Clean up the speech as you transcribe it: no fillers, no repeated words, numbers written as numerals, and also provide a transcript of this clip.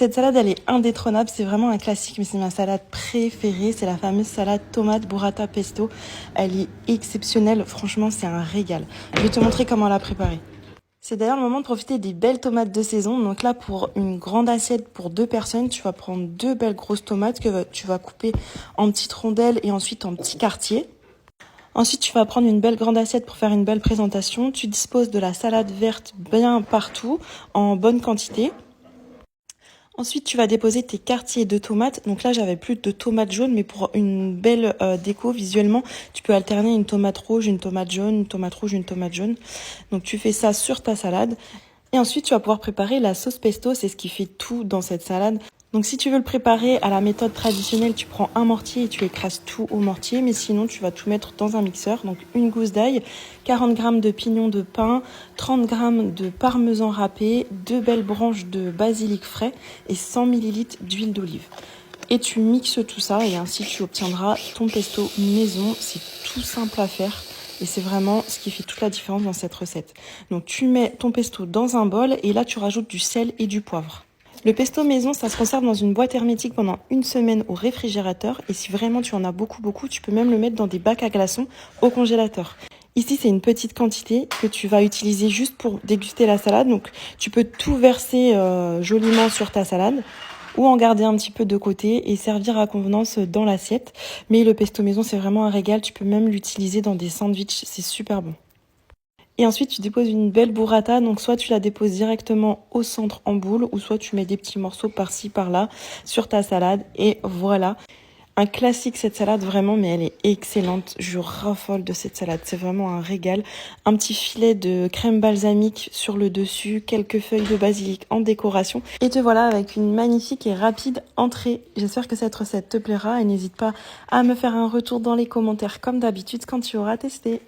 Cette salade, elle est indétrônable, c'est vraiment un classique, mais c'est ma salade préférée. C'est la fameuse salade tomate burrata pesto. Elle est exceptionnelle, franchement, c'est un régal. Je vais te montrer comment la préparer. C'est d'ailleurs le moment de profiter des belles tomates de saison. Donc là, pour une grande assiette pour 2 personnes, tu vas prendre 2 belles grosses tomates que tu vas couper en petites rondelles et ensuite en petits quartiers. Ensuite, tu vas prendre une belle grande assiette pour faire une belle présentation. Tu disposes de la salade verte bien partout, en bonne quantité. Ensuite, tu vas déposer tes quartiers de tomates. Donc là, j'avais plus de tomates jaunes, mais pour une belle déco visuellement, tu peux alterner une tomate rouge, une tomate jaune, une tomate rouge, une tomate jaune. Donc tu fais ça sur ta salade. Et ensuite, tu vas pouvoir préparer la sauce pesto. C'est ce qui fait tout dans cette salade. Donc si tu veux le préparer à la méthode traditionnelle, tu prends un mortier et tu écrases tout au mortier. Mais sinon, tu vas tout mettre dans un mixeur. Donc une gousse d'ail, 40 g de pignon de pin, 30 g de parmesan râpé, 2 belles branches de basilic frais et 100 ml d'huile d'olive. Et tu mixes tout ça et ainsi tu obtiendras ton pesto maison. C'est tout simple à faire. Et c'est vraiment ce qui fait toute la différence dans cette recette. Donc tu mets ton pesto dans un bol et là tu rajoutes du sel et du poivre. Le pesto maison, ça se conserve dans une boîte hermétique pendant 1 semaine au réfrigérateur. Et si vraiment tu en as beaucoup, tu peux même le mettre dans des bacs à glaçons au congélateur. Ici, c'est une petite quantité que tu vas utiliser juste pour déguster la salade. Donc, tu peux tout verser joliment sur ta salade ou en garder un petit peu de côté et servir à convenance dans l'assiette. Mais le pesto maison, c'est vraiment un régal. Tu peux même l'utiliser dans des sandwichs. C'est super bon. Et ensuite, tu déposes une belle burrata. Donc, soit tu la déposes directement au centre en boule, ou soit tu mets des petits morceaux par-ci, par-là sur ta salade. Et voilà. Un classique, cette salade, vraiment, mais elle est excellente. Je raffole de cette salade. C'est vraiment un régal. Un petit filet de crème balsamique sur le dessus, quelques feuilles de basilic en décoration. Et te voilà avec une magnifique et rapide entrée. J'espère que cette recette te plaira et n'hésite pas à me faire un retour dans les commentaires comme d'habitude quand tu auras testé.